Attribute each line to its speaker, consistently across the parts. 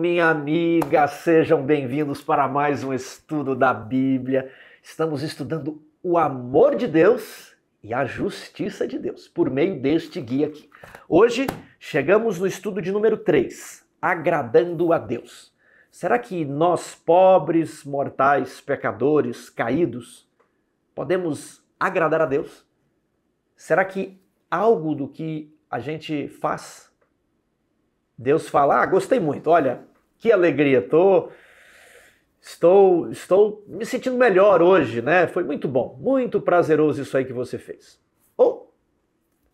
Speaker 1: minha amiga, sejam bem-vindos para mais um estudo da Bíblia. Estamos estudando o amor de Deus e a justiça de Deus por meio deste guia aqui. Hoje chegamos no estudo de número 3, agradando a Deus. Será que nós, pobres, mortais, pecadores, caídos, podemos agradar a Deus? Será que algo do que a gente faz, Deus fala, gostei muito, olha, que alegria, estou me sentindo melhor hoje, né? Foi muito bom, muito prazeroso isso aí que você fez. Ou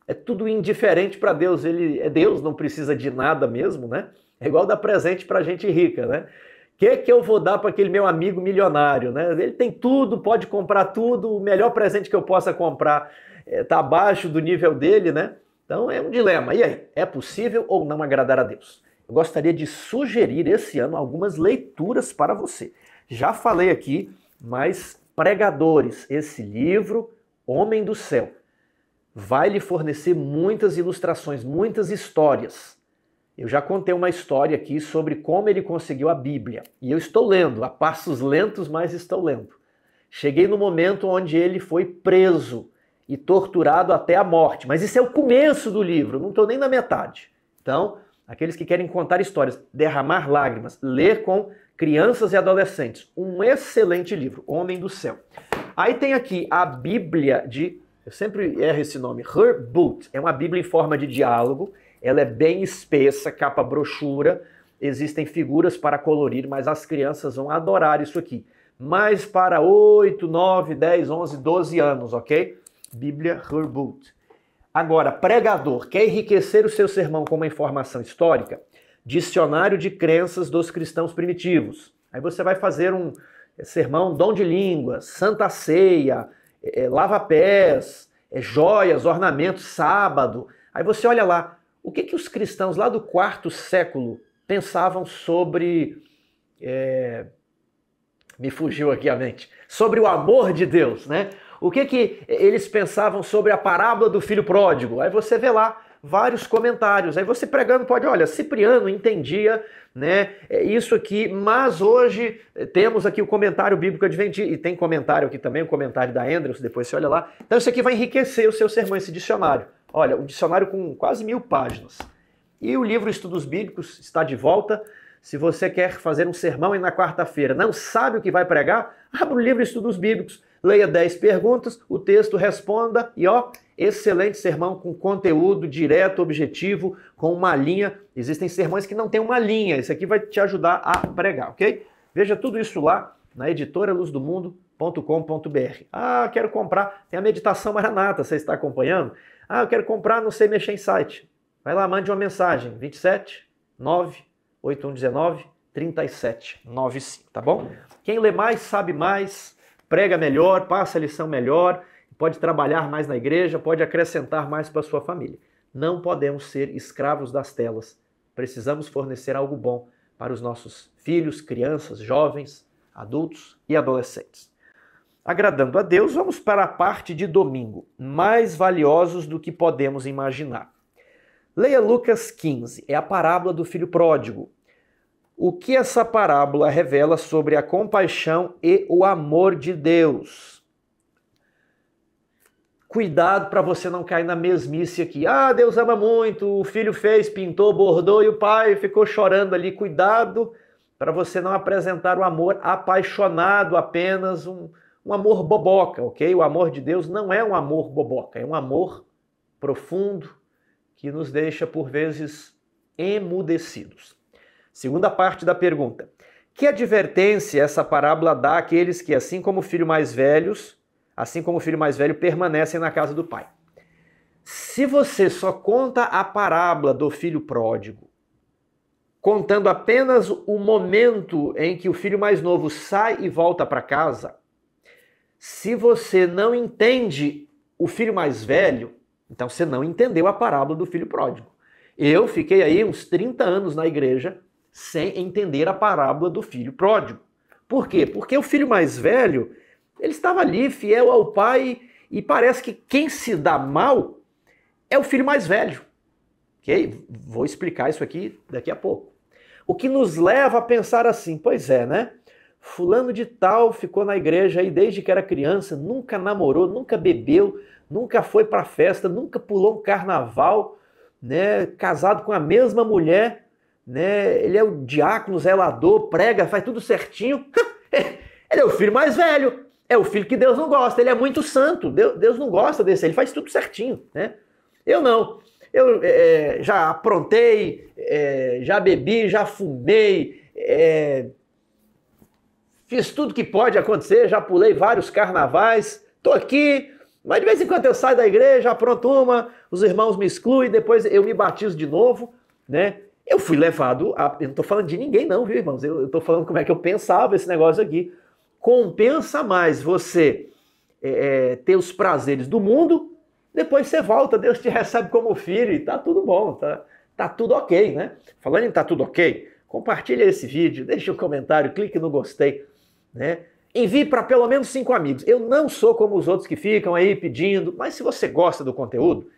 Speaker 1: é tudo indiferente para Deus, ele é Deus, não precisa de nada mesmo, né? É igual dar presente para gente rica, né? O que eu vou dar para aquele meu amigo milionário, né? Ele tem tudo, pode comprar tudo, o melhor presente que eu possa comprar está abaixo do nível dele, né? Então é um dilema. E aí, é possível ou não agradar a Deus? Eu gostaria de sugerir esse ano algumas leituras para você. Já falei aqui, mas pregadores, esse livro, Homem do Céu, vai lhe fornecer muitas ilustrações, muitas histórias. Eu já contei uma história aqui sobre como ele conseguiu a Bíblia. E eu estou lendo, a passos lentos, mas estou lendo. Cheguei no momento onde ele foi preso e torturado até a morte. Mas isso é o começo do livro, não estou nem na metade. Então, aqueles que querem contar histórias, derramar lágrimas, ler com crianças e adolescentes, um excelente livro, Homem do Céu. Aí tem aqui a Bíblia de, eu sempre erro esse nome, Her Book. É uma Bíblia em forma de diálogo, ela é bem espessa, capa brochura, existem figuras para colorir, mas as crianças vão adorar isso aqui. Mas para 8, 9, 10, 11, 12 anos, ok? Bíblia Herboot. Agora, pregador, quer enriquecer o seu sermão com uma informação histórica? Dicionário de crenças dos cristãos primitivos. Aí você vai fazer um sermão dom de línguas, santa ceia, lava-pés, joias, ornamentos, sábado. Aí você olha lá, o que os cristãos lá do 4º século pensavam sobre... me fugiu aqui a mente. Sobre o amor de Deus, né? O que eles pensavam sobre a parábola do filho pródigo? Aí você vê lá vários comentários. Aí você pregando pode, olha, Cipriano entendia, né, isso aqui, mas hoje temos aqui o comentário bíblico adventista, e tem comentário aqui também, o comentário da Andrews, depois você olha lá. Então isso aqui vai enriquecer o seu sermão, esse dicionário. Olha, um dicionário com quase 1000 páginas. E o livro Estudos Bíblicos está de volta. Se você quer fazer um sermão e na quarta-feira não sabe o que vai pregar, abra o livro Estudos Bíblicos, leia 10 perguntas, o texto responda e excelente sermão com conteúdo direto, objetivo, com uma linha. Existem sermões que não tem uma linha, esse aqui vai te ajudar a pregar, ok? Veja tudo isso lá na editoraluzdomundo.com.br. Quero comprar, tem a meditação Maranata, você está acompanhando? Eu quero comprar, não sei mexer em site. Vai lá, mande uma mensagem, 27 9 8119 3795, tá bom? Quem lê mais, sabe mais, prega melhor, passa a lição melhor, pode trabalhar mais na igreja, pode acrescentar mais para a sua família. Não podemos ser escravos das telas. Precisamos fornecer algo bom para os nossos filhos, crianças, jovens, adultos e adolescentes. Agradando a Deus, vamos para a parte de domingo, mais valiosos do que podemos imaginar. Leia Lucas 15, é a parábola do filho pródigo. O que essa parábola revela sobre a compaixão e o amor de Deus? Cuidado para você não cair na mesmice aqui. Deus ama muito, o filho fez, pintou, bordou e o pai ficou chorando ali. Cuidado para você não apresentar o amor apaixonado, apenas um amor boboca, ok? O amor de Deus não é um amor boboca, é um amor profundo, que nos deixa, por vezes, emudecidos. Segunda parte da pergunta. Que advertência essa parábola dá àqueles que, assim como o filho mais velho, permanecem na casa do pai? Se você só conta a parábola do filho pródigo, contando apenas o momento em que o filho mais novo sai e volta para casa, se você não entende o filho mais velho, então você não entendeu a parábola do filho pródigo. Eu fiquei aí uns 30 anos na igreja sem entender a parábola do filho pródigo. Por quê? Porque o filho mais velho, ele estava ali fiel ao pai e parece que quem se dá mal é o filho mais velho. Ok? Vou explicar isso aqui daqui a pouco. O que nos leva a pensar assim, pois é, né? Fulano de tal ficou na igreja aí desde que era criança, nunca namorou, nunca bebeu, nunca foi para festa, nunca pulou um carnaval, né? Casado com a mesma mulher, né? Ele é o diácono, zelador, prega, faz tudo certinho. Ele é o filho mais velho, é o filho que Deus não gosta, ele é muito santo, Deus não gosta desse, ele faz tudo certinho, né? Eu não. Eu já aprontei, já bebi, já fumei, fiz tudo que pode acontecer, já pulei vários carnavais, tô aqui, mas de vez em quando eu saio da igreja, apronto uma, os irmãos me excluem, depois eu me batizo de novo, né? Eu fui levado a... Eu não tô falando de ninguém não, viu, irmãos? Eu tô falando como é que eu pensava esse negócio aqui. Compensa mais você ter os prazeres do mundo, depois você volta, Deus te recebe como filho e tá tudo bom, tá tudo ok, né? Falando em tá tudo ok, compartilha esse vídeo, deixa um comentário, clique no gostei, né? Envie para pelo menos 5 amigos. Eu não sou como os outros que ficam aí pedindo, mas se você gosta do conteúdo,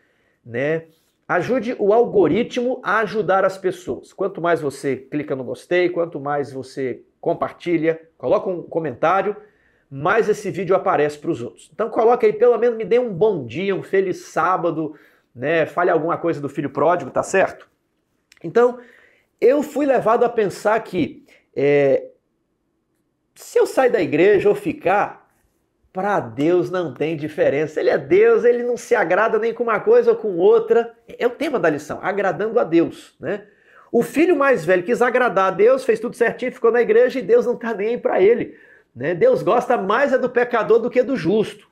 Speaker 1: né? Ajude o algoritmo a ajudar as pessoas. Quanto mais você clica no gostei, quanto mais você compartilha, coloca um comentário, mais esse vídeo aparece para os outros. Então coloca aí, pelo menos me dê um bom dia, um feliz sábado, né? Fale alguma coisa do filho pródigo, tá certo? Então, eu fui levado a pensar que se eu sair da igreja ou ficar, para Deus não tem diferença. Ele é Deus, ele não se agrada nem com uma coisa ou com outra. É o tema da lição, agradando a Deus, né? O filho mais velho quis agradar a Deus, fez tudo certinho, ficou na igreja e Deus não está nem aí para ele. Né? Deus gosta mais do pecador do que do justo.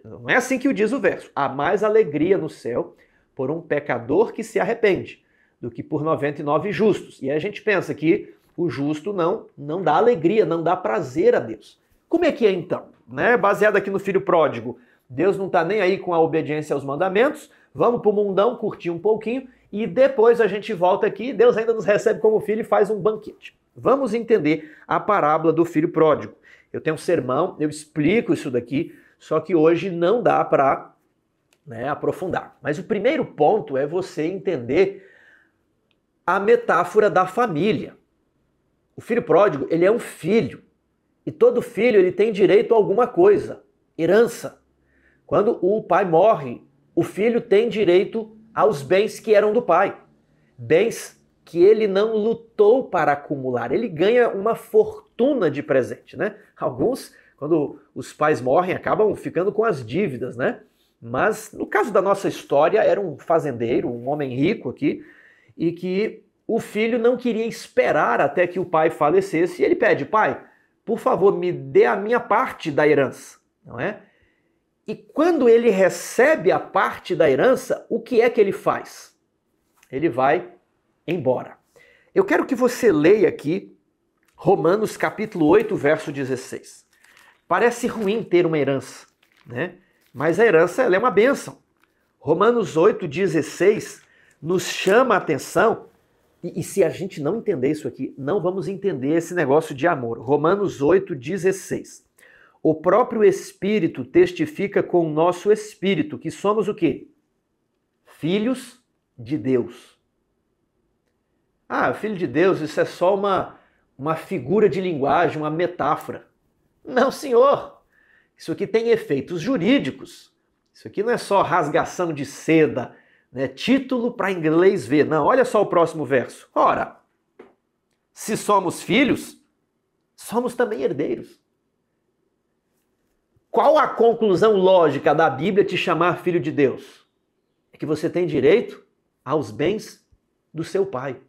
Speaker 1: Não é assim que o diz o verso. Há mais alegria no céu por um pecador que se arrepende do que por 99 justos. E aí a gente pensa que o justo não dá alegria, não dá prazer a Deus. Como é que é então? Né? Baseado aqui no filho pródigo, Deus não está nem aí com a obediência aos mandamentos, vamos para o mundão curtir um pouquinho e depois a gente volta aqui, Deus ainda nos recebe como filho e faz um banquete. Vamos entender a parábola do filho pródigo. Eu tenho um sermão, eu explico isso daqui, só que hoje não dá para aprofundar. Mas o primeiro ponto é você entender a metáfora da família. O filho pródigo, ele é um filho. E todo filho ele tem direito a alguma coisa, herança. Quando o pai morre, o filho tem direito aos bens que eram do pai. Bens que ele não lutou para acumular. Ele ganha uma fortuna de presente, né? Alguns, quando os pais morrem, acabam ficando com as dívidas, né? Mas no caso da nossa história, era um fazendeiro, um homem rico aqui, e que o filho não queria esperar até que o pai falecesse, e ele pede, pai, por favor, me dê a minha parte da herança, não é? E quando ele recebe a parte da herança, o que é que ele faz? Ele vai embora. Eu quero que você leia aqui Romanos capítulo 8, verso 16. Parece ruim ter uma herança, né? Mas a herança ela é uma bênção. Romanos 8, 16 nos chama a atenção, e se a gente não entender isso aqui, não vamos entender esse negócio de amor. Romanos 8, 16. O próprio Espírito testifica com o nosso espírito que somos o quê? Filhos de Deus. Ah, filho de Deus, isso é só uma figura de linguagem, uma metáfora. Não, senhor. Isso aqui tem efeitos jurídicos. Isso aqui não é só rasgação de seda, né? Título para inglês ver. Não, olha só o próximo verso. Ora, se somos filhos, somos também herdeiros. Qual a conclusão lógica da Bíblia te chamar filho de Deus? É que você tem direito aos bens do seu pai.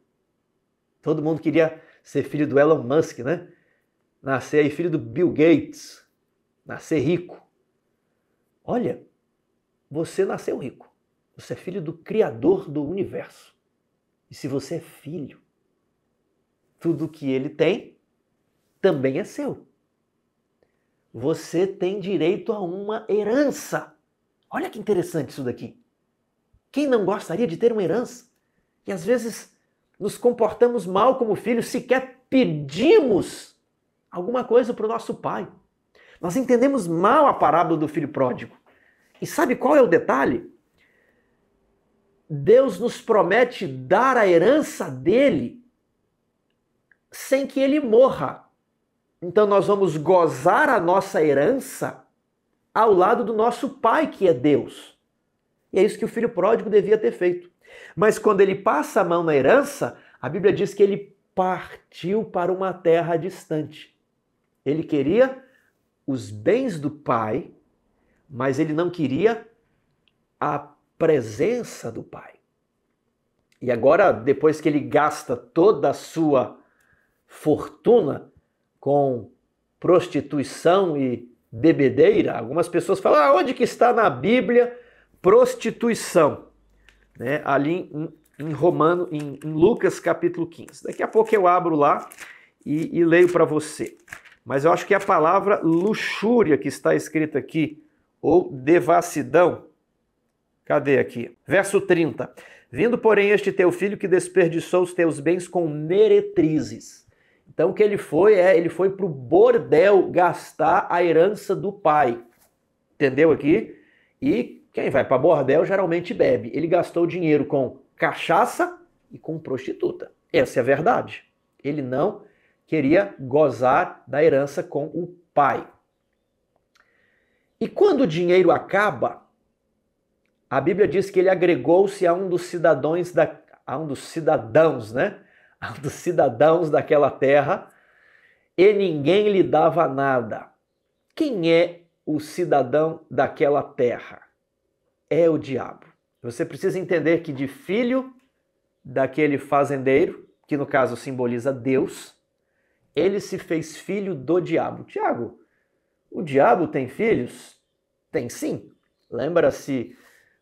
Speaker 1: Todo mundo queria ser filho do Elon Musk, né? Nascer aí filho do Bill Gates. Nascer rico. Olha, você nasceu rico. Você é filho do Criador do universo. E se você é filho, tudo que ele tem também é seu. Você tem direito a uma herança. Olha que interessante isso daqui. Quem não gostaria de ter uma herança? E às vezes nos comportamos mal como filhos, sequer pedimos alguma coisa para o nosso pai. Nós entendemos mal a parábola do filho pródigo. E sabe qual é o detalhe? Deus nos promete dar a herança dele sem que ele morra. Então nós vamos gozar a nossa herança ao lado do nosso Pai, que é Deus. E é isso que o filho pródigo devia ter feito. Mas quando ele passa a mão na herança, a Bíblia diz que ele partiu para uma terra distante. Ele queria os bens do Pai, mas ele não queria a presença do Pai. E agora, depois que ele gasta toda a sua fortuna com prostituição e bebedeira, algumas pessoas falam, onde que está na Bíblia prostituição? Né? Ali em Lucas capítulo 15. Daqui a pouco eu abro lá e leio para você. Mas eu acho que a palavra luxúria que está escrita aqui, ou devassidão, cadê aqui? Verso 30. Vindo, porém, este teu filho que desperdiçou os teus bens com meretrizes. Então o que ele foi para o bordel gastar a herança do pai. Entendeu aqui? E quem vai para bordel geralmente bebe. Ele gastou dinheiro com cachaça e com prostituta. Essa é a verdade. Ele não queria gozar da herança com o pai. E quando o dinheiro acaba, a Bíblia diz que ele agregou-se a um dos cidadãos, né? A um dos cidadãos daquela terra, e ninguém lhe dava nada. Quem é o cidadão daquela terra? É o diabo. Você precisa entender que de filho daquele fazendeiro, que no caso simboliza Deus, ele se fez filho do diabo. Tiago, o diabo tem filhos? Tem sim.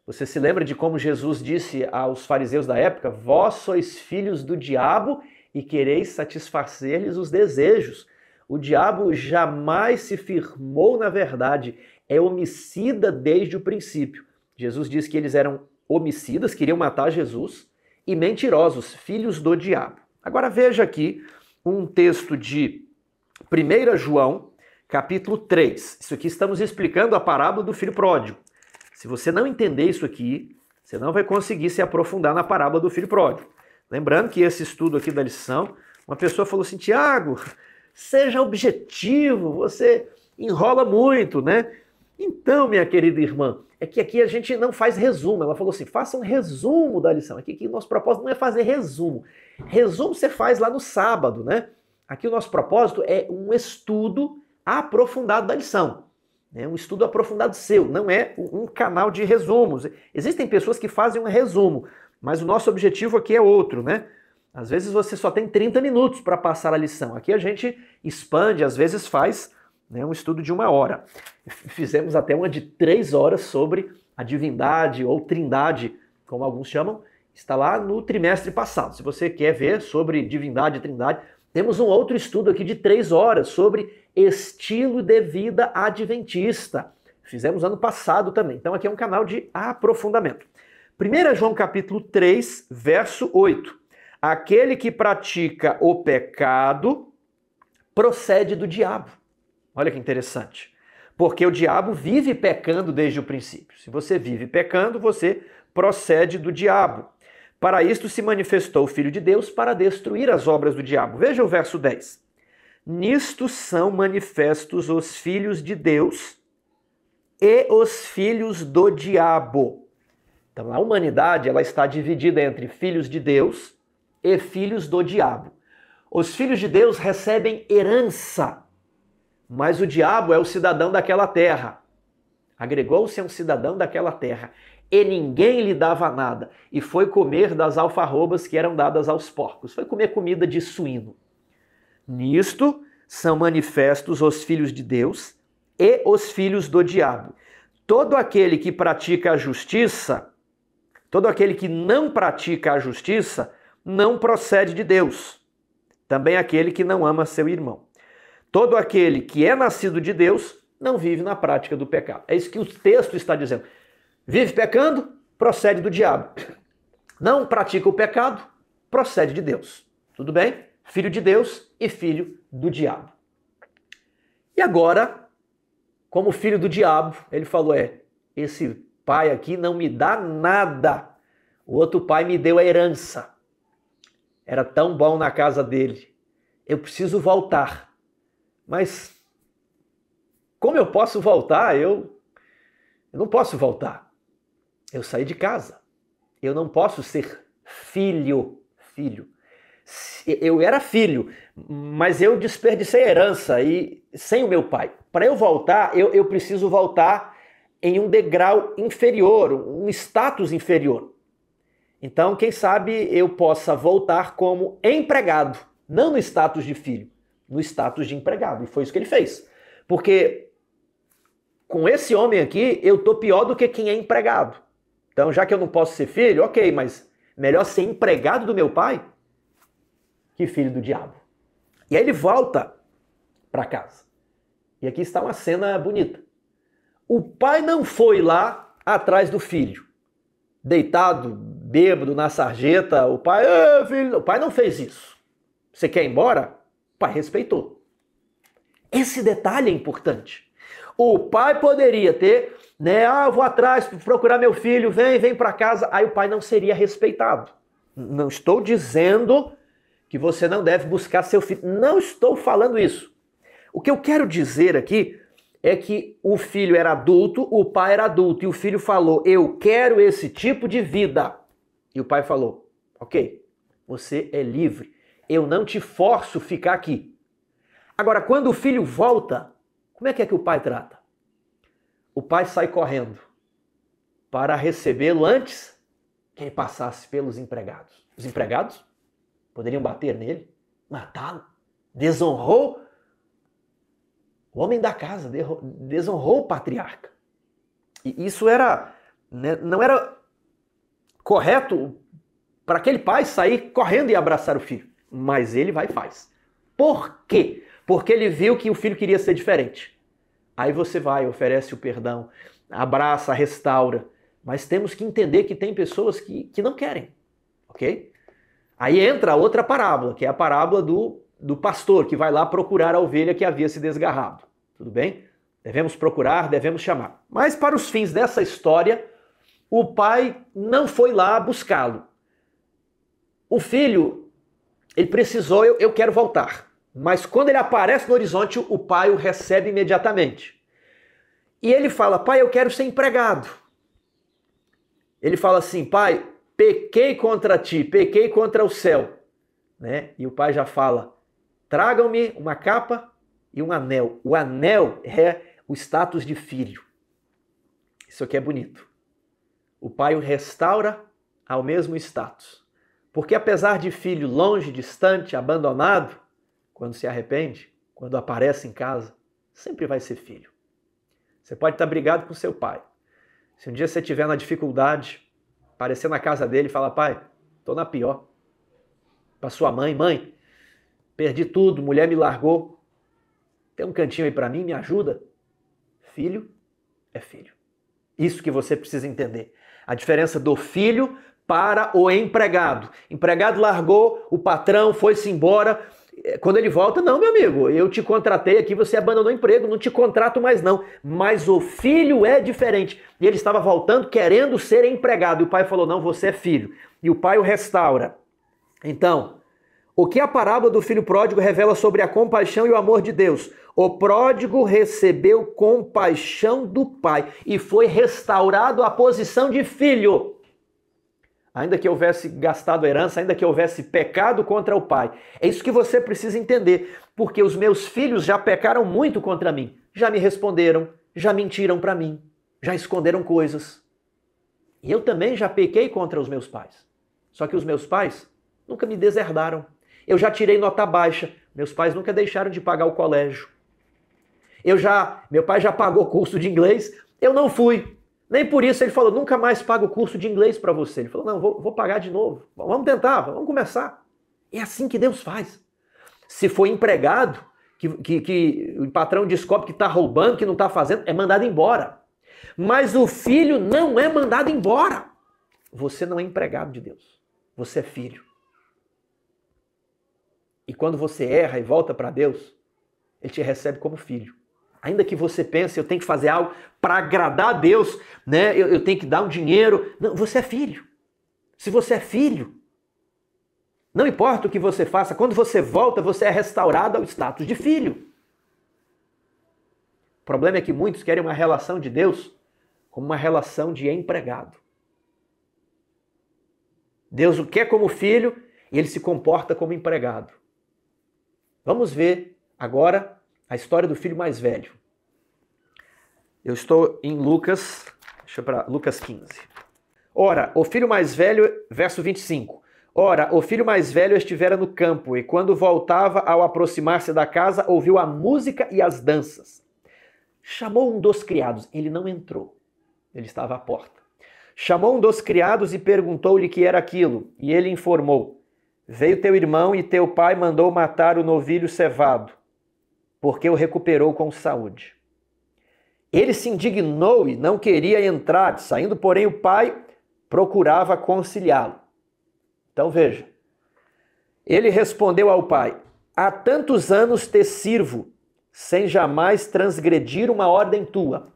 Speaker 1: Você se lembra de como Jesus disse aos fariseus da época? Vós sois filhos do diabo e quereis satisfazer-lhes os desejos. O diabo jamais se firmou na verdade, é homicida desde o princípio. Jesus disse que eles eram homicidas, queriam matar Jesus, e mentirosos, filhos do diabo. Agora veja aqui um texto de 1 João, capítulo 3. Isso aqui estamos explicando a parábola do filho pródigo. Se você não entender isso aqui, você não vai conseguir se aprofundar na parábola do filho pródigo. Lembrando que esse estudo aqui da lição, uma pessoa falou assim, Tiago, seja objetivo, você enrola muito, né? Então, minha querida irmã, é que aqui a gente não faz resumo. Ela falou assim, faça um resumo da lição. Aqui o nosso propósito não é fazer resumo. Resumo você faz lá no sábado, né? Aqui o nosso propósito é um estudo aprofundado da lição. É um estudo aprofundado seu, não é um canal de resumos. Existem pessoas que fazem um resumo, mas o nosso objetivo aqui é outro, né? Às vezes você só tem 30 minutos para passar a lição. Aqui a gente expande, às vezes faz um estudo de 1 hora. Fizemos até uma de 3 horas sobre a divindade ou trindade, como alguns chamam, está lá no trimestre passado. Se você quer ver sobre divindade e trindade, temos um outro estudo aqui de 3 horas sobre estilo de vida adventista. Fizemos ano passado também. Então aqui é um canal de aprofundamento. 1 João capítulo 3, verso 8. Aquele que pratica o pecado procede do diabo. Olha que interessante. Porque o diabo vive pecando desde o princípio. Se você vive pecando, você procede do diabo. Para isto se manifestou o Filho de Deus para destruir as obras do diabo. Veja o verso 10. Nisto são manifestos os filhos de Deus e os filhos do diabo. Então a humanidade ela está dividida entre filhos de Deus e filhos do diabo. Os filhos de Deus recebem herança, mas o diabo é o cidadão daquela terra. Agregou-se a um cidadão daquela terra. E ninguém lhe dava nada. E foi comer das alfarrobas que eram dadas aos porcos. Foi comer comida de suíno. Nisto são manifestos os filhos de Deus e os filhos do diabo. Todo aquele que pratica a justiça, todo aquele que não pratica a justiça, não procede de Deus. Também aquele que não ama seu irmão. Todo aquele que é nascido de Deus não vive na prática do pecado. É isso que o texto está dizendo. Vive pecando, procede do diabo. Não pratica o pecado, procede de Deus. Tudo bem? Filho de Deus e filho do diabo. E agora, como filho do diabo, ele falou, esse pai aqui não me dá nada. O outro pai me deu a herança. Era tão bom na casa dele. eu preciso voltar. Mas como eu posso voltar? Eu não posso voltar. Eu saí de casa. Eu não posso ser filho. Eu era filho, mas eu desperdicei a herança e sem o meu pai. Para eu voltar, eu preciso voltar em um degrau inferior, um status inferior. Então, quem sabe eu possa voltar como empregado, não no status de filho, no status de empregado. E foi isso que ele fez. Porque com esse homem aqui, eu tô pior do que quem é empregado. Então, já que eu não posso ser filho, ok, mas melhor ser empregado do meu pai que filho do diabo. E aí ele volta para casa. E aqui está uma cena bonita. O pai não foi lá atrás do filho, deitado, bêbado na sarjeta. O pai, filho, o pai não fez isso. Você quer ir embora? O pai respeitou. Esse detalhe é importante. O pai poderia ter, eu vou atrás procurar meu filho, vem para casa. Aí o pai não seria respeitado. Não estou dizendo que você não deve buscar seu filho. Não estou falando isso. O que eu quero dizer aqui é que o filho era adulto, o pai era adulto, e o filho falou, eu quero esse tipo de vida. E o pai falou, ok, você é livre, eu não te forço a ficar aqui. Agora, quando o filho volta, como é que o pai trata? O pai sai correndo para recebê-lo antes que ele passasse pelos empregados. Os empregados poderiam bater nele, matá-lo, desonrou o homem da casa, desonrou o patriarca. E isso não era correto para aquele pai sair correndo e abraçar o filho. Mas ele vai e faz. Por quê? Porque ele viu que o filho queria ser diferente. Aí você vai, oferece o perdão, abraça, restaura. Mas temos que entender que tem pessoas que não querem, ok? Aí entra a outra parábola, que é a parábola do pastor que vai lá procurar a ovelha que havia se desgarrado. Tudo bem? Devemos procurar, devemos chamar. Mas para os fins dessa história, o pai não foi lá buscá-lo. O filho, ele precisou, eu quero voltar. Mas quando ele aparece no horizonte, o pai o recebe imediatamente. E ele fala, pai, eu quero ser empregado. Ele fala assim, pai, pequei contra ti, pequei contra o céu. Né? E o pai já fala, tragam-me uma capa e um anel. O anel é o status de filho. Isso aqui é bonito. O pai o restaura ao mesmo status. Porque apesar de filho longe, distante, abandonado, quando se arrepende, quando aparece em casa, sempre vai ser filho. Você pode estar brigado com seu pai. Se um dia você estiver na dificuldade, aparecer na casa dele e falar, pai, estou na pior. Para sua mãe, perdi tudo, mulher me largou. Tem um cantinho aí para mim, me ajuda? Filho é filho. Isso que você precisa entender. A diferença do filho para o empregado. Empregado largou, o patrão foi-se embora. Quando ele volta, não, meu amigo, eu te contratei aqui, você abandonou o emprego, não te contrato mais não. Mas o filho é diferente. E ele estava voltando querendo ser empregado. E o pai falou, não, você é filho. E o pai o restaura. Então, o que a parábola do filho pródigo revela sobre a compaixão e o amor de Deus? O pródigo recebeu compaixão do pai e foi restaurado à posição de filho. Ainda que houvesse gastado a herança, ainda que houvesse pecado contra o pai. É isso que você precisa entender, porque os meus filhos já pecaram muito contra mim. Já me responderam, já mentiram para mim, já esconderam coisas. E eu também já pequei contra os meus pais. Só que os meus pais nunca me deserdaram. Eu já tirei nota baixa, meus pais nunca deixaram de pagar o colégio. Meu pai já pagou curso de inglês, eu não fui. Nem por isso ele falou, nunca mais pago o curso de inglês para você. Ele falou, não, vou pagar de novo. Vamos tentar, vamos começar. É assim que Deus faz. Se for empregado, que o patrão descobre que está roubando, que não está fazendo, é mandado embora. Mas o filho não é mandado embora. Você não é empregado de Deus. Você é filho. E quando você erra e volta para Deus, Ele te recebe como filho. Ainda que você pense, eu tenho que fazer algo para agradar a Deus, né? Eu tenho que dar um dinheiro. Não, você é filho. Se você é filho, Não importa o que você faça, quando você volta, você é restaurado ao status de filho. O problema é que muitos querem uma relação de Deus como uma relação de empregado. Deus o quer como filho e ele se comporta como empregado. Vamos ver agora a história do filho mais velho. Eu estou em Lucas 15. Ora, o filho mais velho, verso 25. Ora, o filho mais velho estivera no campo, e quando voltava, ao aproximar-se da casa, ouviu a música e as danças. Chamou um dos criados. Ele não entrou. Ele estava à porta. Chamou um dos criados e perguntou-lhe que era aquilo. E ele informou: veio teu irmão e teu pai mandou matar o novilho cevado, porque o recuperou com saúde. Ele se indignou e não queria entrar. Saindo, porém, o pai procurava conciliá-lo. Então veja, ele respondeu ao pai: há tantos anos te sirvo, sem jamais transgredir uma ordem tua,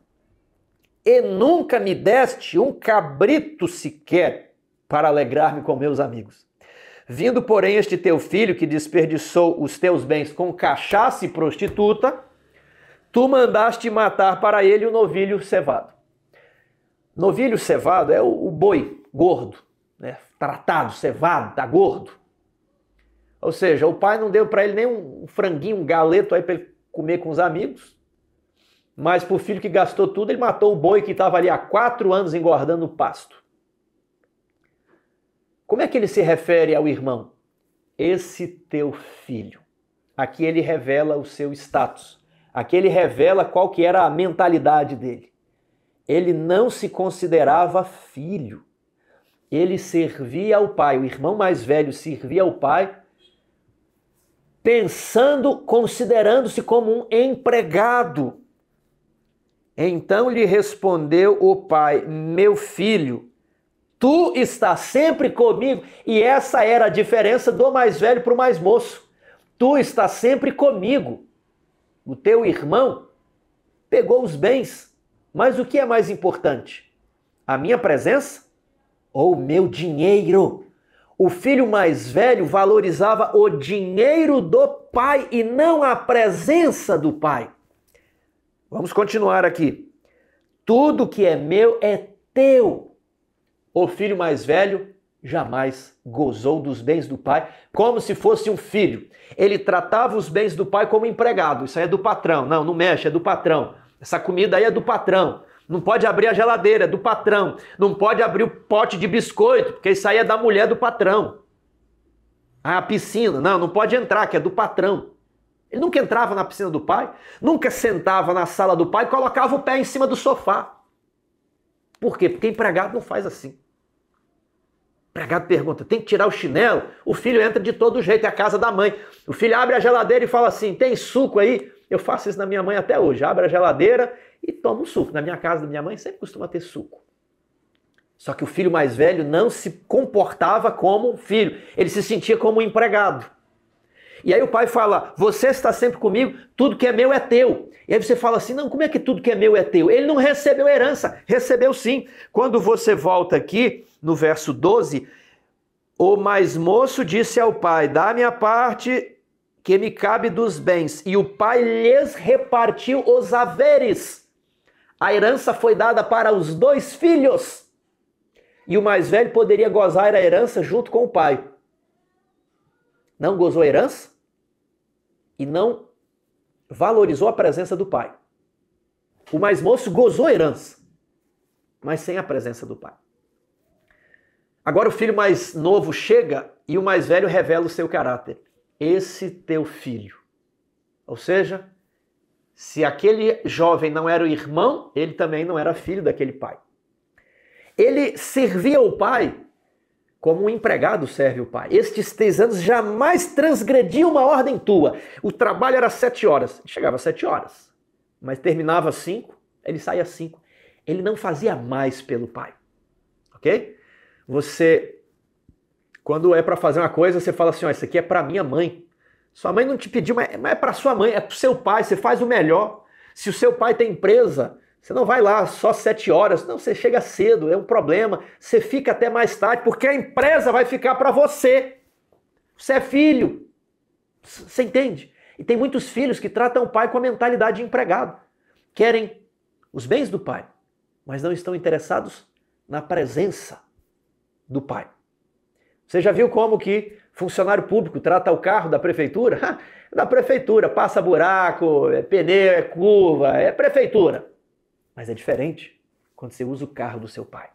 Speaker 1: e nunca me deste um cabrito sequer para alegrar-me com meus amigos. Vindo, porém, este teu filho que desperdiçou os teus bens com cachaça e prostituta, tu mandaste matar para ele o novilho cevado. Novilho cevado é o boi gordo, né? Tratado, cevado, tá gordo. Ou seja, o pai não deu para ele nem um franguinho, um galeto aí para ele comer com os amigos, mas para o filho que gastou tudo, ele matou o boi que estava ali há 4 anos engordando o pasto. Como é que ele se refere ao irmão? Esse teu filho. Aqui ele revela o seu status. Aqui ele revela qual que era a mentalidade dele. Ele não se considerava filho. Ele servia ao pai. O irmão mais velho servia ao pai, pensando, considerando-se como um empregado. Então lhe respondeu o pai: meu filho, tu estás sempre comigo. E essa era a diferença do mais velho para o mais moço. Tu estás sempre comigo. O teu irmão pegou os bens. Mas o que é mais importante? A minha presença ou o meu dinheiro? O filho mais velho valorizava o dinheiro do pai e não a presença do pai. Vamos continuar aqui. Tudo que é meu é teu. O filho mais velho jamais gozou dos bens do pai como se fosse um filho. Ele tratava os bens do pai como empregado. Isso aí é do patrão. Não, não mexe, é do patrão. Essa comida aí é do patrão. Não pode abrir a geladeira, é do patrão. Não pode abrir o pote de biscoito, porque isso aí é da mulher do patrão. A piscina, não pode entrar, que é do patrão. Ele nunca entrava na piscina do pai, nunca sentava na sala do pai e colocava o pé em cima do sofá. Por quê? Porque empregado não faz assim. O empregado pergunta: tem que tirar o chinelo? O filho entra de todo jeito, é a casa da mãe. O filho abre a geladeira e fala assim: tem suco aí? Eu faço isso na minha mãe até hoje. Abre a geladeira e toma um suco. Na minha casa, da minha mãe, sempre costuma ter suco. Só que o filho mais velho não se comportava como um filho. Ele se sentia como um empregado. E aí o pai fala: você está sempre comigo, tudo que é meu é teu. E aí você fala assim: não, como é que tudo que é meu é teu? Ele não recebeu herança. Recebeu sim. Quando você volta aqui, no verso 12, o mais moço disse ao pai: dá-me a parte que me cabe dos bens. E o pai lhes repartiu os haveres. A herança foi dada para os 2 filhos. E o mais velho poderia gozar a herança junto com o pai. Não gozou a herança e não valorizou a presença do pai. O mais moço gozou a herança, mas sem a presença do pai. Agora o filho mais novo chega e o mais velho revela o seu caráter. Esse teu filho. Ou seja, se aquele jovem não era o irmão, ele também não era filho daquele pai. Ele servia o pai como um empregado serve o pai. Estes 3 anos jamais transgrediam uma ordem tua. O trabalho era 7 horas. Ele chegava às 7 horas, mas terminava às 5, ele saía às 5. Ele não fazia mais pelo pai. Ok? Você, quando é para fazer uma coisa, você fala assim: ó, isso aqui é para minha mãe. Sua mãe não te pediu, mas é para sua mãe, é para o seu pai, você faz o melhor. Se o seu pai tem empresa, você não vai lá só 7 horas, não, você chega cedo, é um problema. Você fica até mais tarde, porque a empresa vai ficar para você. Você é filho. Você entende? E tem muitos filhos que tratam o pai com a mentalidade de empregado. Querem os bens do pai, mas não estão interessados na presença do pai. Você já viu como que funcionário público trata o carro da prefeitura? Da prefeitura, passa buraco, é pneu, é curva, é prefeitura. Mas é diferente quando você usa o carro do seu pai.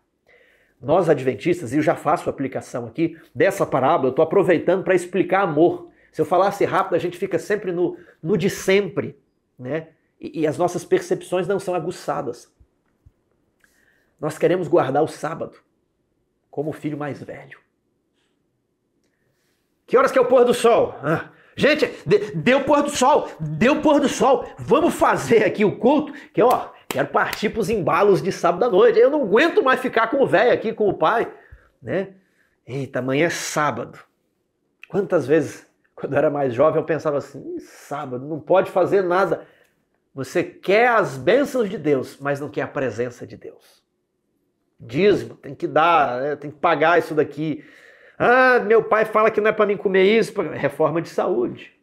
Speaker 1: Nós adventistas, e eu já faço a aplicação aqui dessa parábola, eu estou aproveitando para explicar amor. Se eu falasse rápido, a gente fica sempre no de sempre, né? E as nossas percepções não são aguçadas. Nós queremos guardar o sábado como o filho mais velho. Que horas que é o pôr do sol? Gente, deu pôr do sol, deu pôr do sol. Vamos fazer aqui o culto, que quero partir para os embalos de sábado à noite. Eu não aguento mais ficar com o velho aqui, com o pai, né? Eita, amanhã é sábado. Quantas vezes, quando eu era mais jovem, eu pensava assim, sábado, não pode fazer nada. Você quer as bênçãos de Deus, mas não quer a presença de Deus. Dízimo, tem que dar, tem que pagar isso daqui. Meu pai fala que não é para mim comer isso. Reforma de saúde.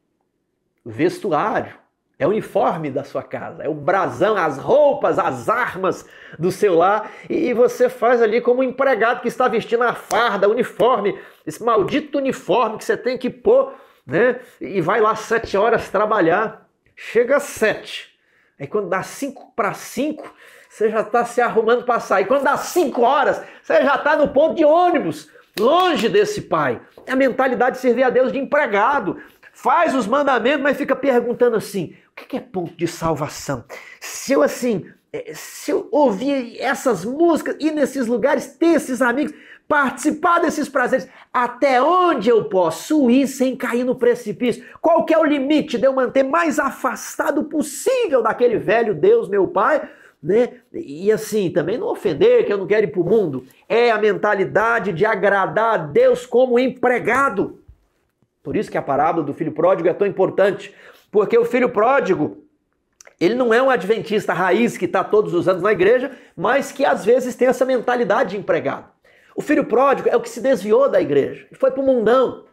Speaker 1: O vestuário. É o uniforme da sua casa. É o brasão, as roupas, as armas do seu lar. E você faz ali como um empregado que está vestindo a farda, o uniforme. Esse maldito uniforme que você tem que pôr, né? E vai lá 7 horas trabalhar. Chega às 7. Aí quando dá 5 para 5, você já está se arrumando para sair. Quando dá 5 horas, você já está no ponto de ônibus. Longe desse pai. É a mentalidade de servir a Deus de empregado. Faz os mandamentos, mas fica perguntando assim, o que é ponto de salvação? Se eu ouvir essas músicas, ir nesses lugares, ter esses amigos, participar desses prazeres, até onde eu posso ir sem cair no precipício? Qual que é o limite de eu manter mais afastado possível daquele velho Deus, meu pai? Né? E assim, também não ofender, que eu não quero ir para o mundo. É a mentalidade de agradar a Deus como empregado. Por isso que a parábola do filho pródigo é tão importante. Porque o filho pródigo, ele não é um adventista raiz que está todos os anos na igreja, mas que às vezes tem essa mentalidade de empregado. O filho pródigo é o que se desviou da igreja e foi para o mundão.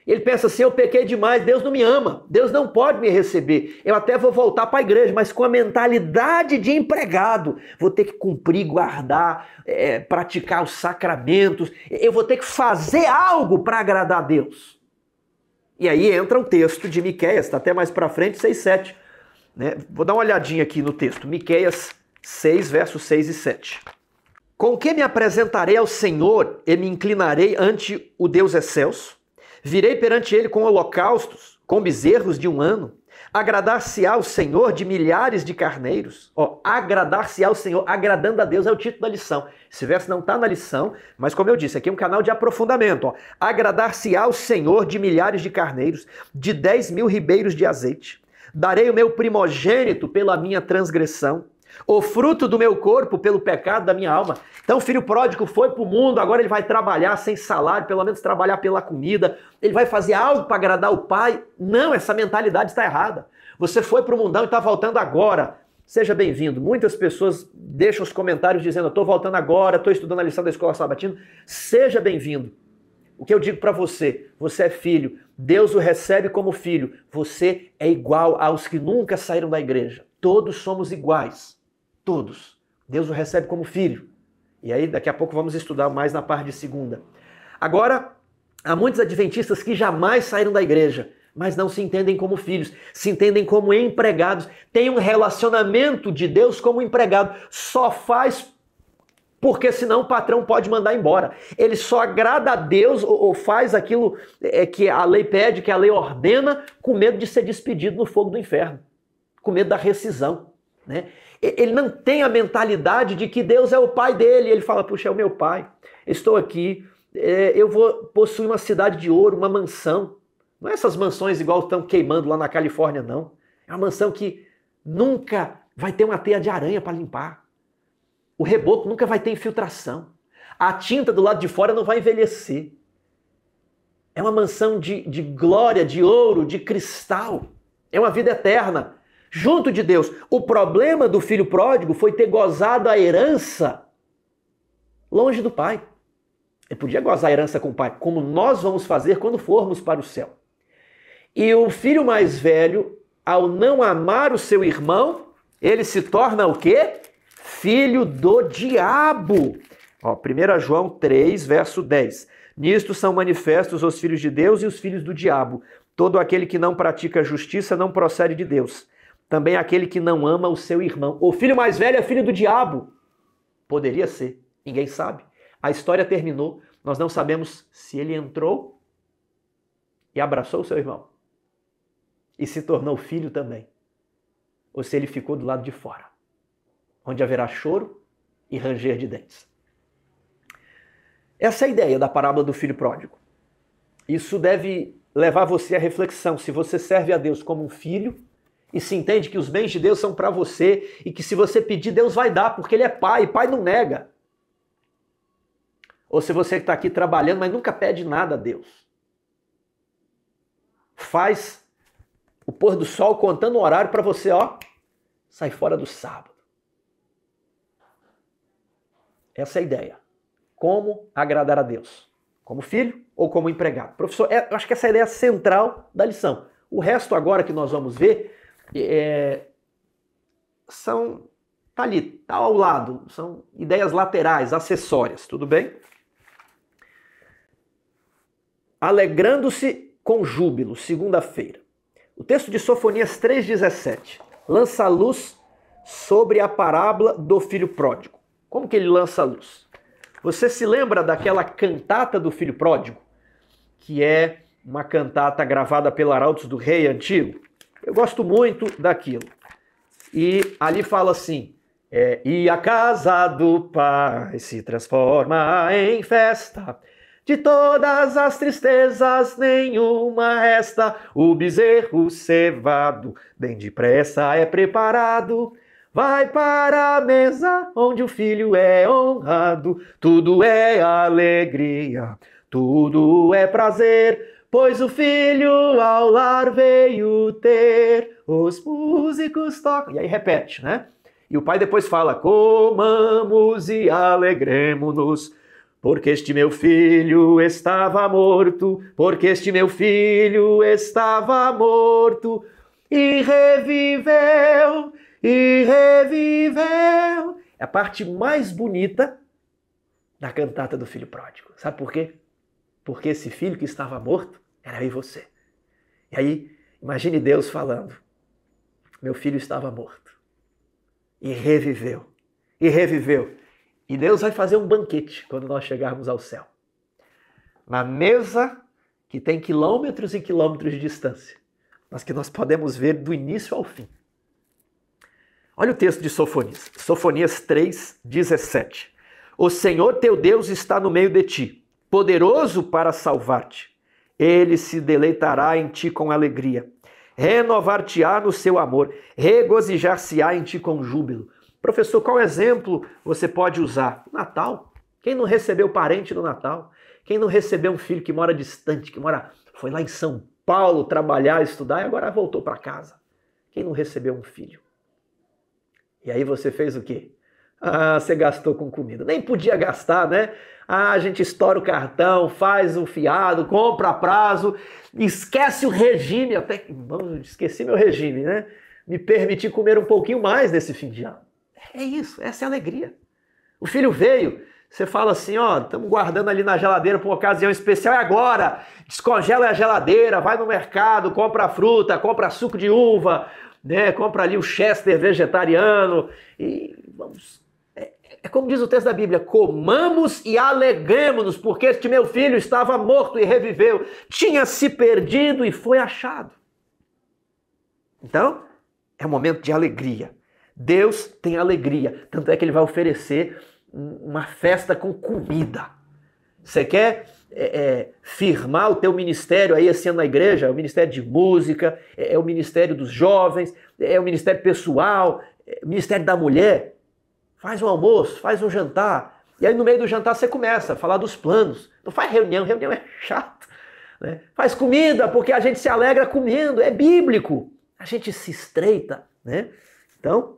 Speaker 1: Ele pensa assim, eu pequei demais, Deus não me ama, Deus não pode me receber. Eu até vou voltar para a igreja, mas com a mentalidade de empregado. Vou ter que cumprir, guardar, praticar os sacramentos. Eu vou ter que fazer algo para agradar a Deus. E aí entra o texto de Miqueias, está até mais para frente, 6, 7. Né? Vou dar uma olhadinha aqui no texto. Miqueias 6, versos 6 e 7. Com que me apresentarei ao Senhor e me inclinarei ante o Deus excelso? Virei perante ele com holocaustos, com bezerros de 1 ano. Agradar-se-á o Senhor de milhares de carneiros. Agradar-se-á o Senhor, agradando a Deus é o título da lição. Esse verso não está na lição, mas como eu disse, aqui é um canal de aprofundamento. Agradar-se-á o Senhor de milhares de carneiros, de 10.000 ribeiros de azeite. Darei o meu primogênito pela minha transgressão, o fruto do meu corpo pelo pecado da minha alma. Então o filho pródigo foi para o mundo, agora ele vai trabalhar sem salário, pelo menos trabalhar pela comida, ele vai fazer algo para agradar o pai. Não, essa mentalidade está errada. Você foi para o mundão e está voltando agora. Seja bem-vindo. Muitas pessoas deixam os comentários dizendo, eu estou voltando agora, estou estudando a lição da escola sabatina. Seja bem-vindo. O que eu digo para você, você é filho, Deus o recebe como filho, você é igual aos que nunca saíram da igreja. Todos somos iguais. Todos. Deus o recebe como filho. E aí, daqui a pouco, vamos estudar mais na parte de segunda. Agora, há muitos adventistas que jamais saíram da igreja, mas não se entendem como filhos, se entendem como empregados, têm um relacionamento de Deus como empregado. Só faz porque senão o patrão pode mandar embora. Ele só agrada a Deus ou faz aquilo que a lei pede, que a lei ordena, com medo de ser despedido no fogo do inferno, com medo da rescisão, né? Ele não tem a mentalidade de que Deus é o pai dele. Ele fala, puxa, é o meu pai, estou aqui, eu vou possuir uma cidade de ouro, uma mansão. Não é essas mansões igual estão queimando lá na Califórnia, não. É uma mansão que nunca vai ter uma teia de aranha para limpar. O reboco nunca vai ter infiltração. A tinta do lado de fora não vai envelhecer. É uma mansão de glória, de ouro, de cristal. É uma vida eterna. Junto de Deus. O problema do filho pródigo foi ter gozado a herança longe do pai. Ele podia gozar a herança com o pai, como nós vamos fazer quando formos para o céu. E o filho mais velho, ao não amar o seu irmão, ele se torna o quê? Filho do diabo. Ó, 1 João 3, verso 10. Nisto são manifestos os filhos de Deus e os filhos do diabo. Todo aquele que não pratica justiça não procede de Deus. Também aquele que não ama o seu irmão. O filho mais velho é filho do diabo. Poderia ser, ninguém sabe. A história terminou, nós não sabemos se ele entrou e abraçou o seu irmão e se tornou filho também, ou se ele ficou do lado de fora, onde haverá choro e ranger de dentes. Essa é a ideia da parábola do filho pródigo. Isso deve levar você à reflexão, se você serve a Deus como um filho e se entende que os bens de Deus são para você e que se você pedir, Deus vai dar, porque Ele é pai, e pai não nega. Ou se você está aqui trabalhando, mas nunca pede nada a Deus. Faz o pôr do sol contando o horário para você, ó, sai fora do sábado. Essa é a ideia. Como agradar a Deus? Como filho ou como empregado? Professor, eu acho que essa é a ideia central da lição. O resto agora que nós vamos ver tá ali, tá ao lado, são ideias laterais, acessórias, tudo bem? Alegrando-se com júbilo, segunda-feira. O texto de Sofonias 3,17 lança a luz sobre a parábola do filho pródigo. Como que ele lança a luz? Você se lembra daquela cantata do filho pródigo? Que é uma cantata gravada pelo Arautos do Rei antigo? Eu gosto muito daquilo. E ali fala assim, e a casa do pai se transforma em festa, de todas as tristezas nenhuma resta, o bezerro cevado bem depressa é preparado, vai para a mesa onde o filho é honrado, tudo é alegria, tudo é prazer, pois o filho ao lar veio ter, os músicos tocam. E aí repete, né? E o pai depois fala, comamos e alegremo-nos, porque este meu filho estava morto, porque este meu filho estava morto, e reviveu, e reviveu. É a parte mais bonita da cantata do filho pródigo. Sabe por quê? Porque esse filho que estava morto era eu e você. E aí, imagine Deus falando, meu filho estava morto, e reviveu, e reviveu. E Deus vai fazer um banquete quando nós chegarmos ao céu. Na mesa que tem quilômetros e quilômetros de distância, mas que nós podemos ver do início ao fim. Olha o texto de Sofonias. Sofonias 3:17. O Senhor teu Deus está no meio de ti, poderoso para salvar-te. Ele se deleitará em ti com alegria. Renovar-te-á no seu amor, regozijar-se-á em ti com júbilo. Professor, qual exemplo você pode usar? Natal. Quem não recebeu parente no Natal? Quem não recebeu um filho que mora distante, foi lá em São Paulo trabalhar, estudar e agora voltou para casa? Quem não recebeu um filho? E aí você fez o quê? Você gastou com comida. Nem podia gastar, né? A gente estoura o cartão, faz um fiado, compra a prazo, esquece o regime. Esqueci meu regime, né? Me permiti comer um pouquinho mais nesse fim de ano. É isso, essa é a alegria. O filho veio, você fala assim, ó, estamos guardando ali na geladeira para uma ocasião especial, é agora, descongela a geladeira, vai no mercado, compra fruta, compra suco de uva, né, compra ali o Chester vegetariano e vamos... É como diz o texto da Bíblia, comamos e alegremos-nos, porque este meu filho estava morto e reviveu, tinha se perdido e foi achado. Então, é um momento de alegria. Deus tem alegria, tanto é que ele vai oferecer uma festa com comida. Você quer firmar o teu ministério aí esse ano na igreja? É o ministério de música, é o ministério dos jovens, é o ministério pessoal, é o ministério da mulher. Faz um almoço, faz um jantar, e aí no meio do jantar você começa a falar dos planos. Não faz reunião é chato, né? Faz comida, porque a gente se alegra comendo, é bíblico. A gente se estreita, né? Então,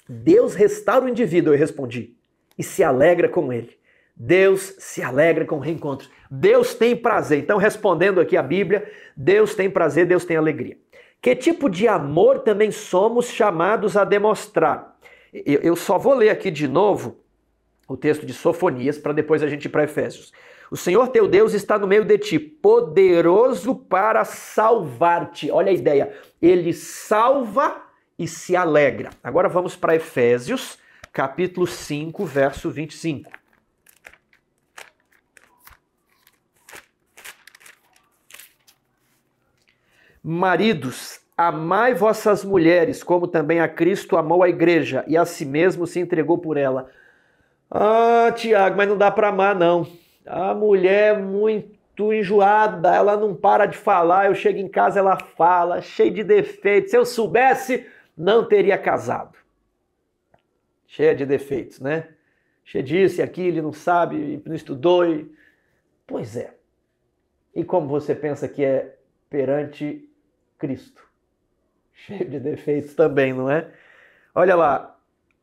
Speaker 1: Deus restaura o indivíduo, eu respondi, e se alegra com ele. Deus se alegra com reencontros. Deus tem prazer. Então, respondendo aqui a Bíblia, Deus tem prazer, Deus tem alegria. Que tipo de amor também somos chamados a demonstrar? Eu só vou ler aqui de novo o texto de Sofonias, para depois a gente ir para Efésios. O Senhor teu Deus está no meio de ti, poderoso para salvar-te. Olha a ideia. Ele salva e se alegra. Agora vamos para Efésios, capítulo 5, verso 25. Maridos, amai vossas mulheres, como também a Cristo amou a igreja e a si mesmo se entregou por ela. Ah, Tiago, mas não dá para amar, não. A mulher é muito enjoada, ela não para de falar, eu chego em casa, ela fala, cheia de defeitos. Se eu soubesse, não teria casado. Cheia de defeitos, né? Cheia disso e aquilo, não sabe, não estudou. Pois é. E como você pensa que é perante Cristo? Cheio de defeitos também, não é? Olha lá.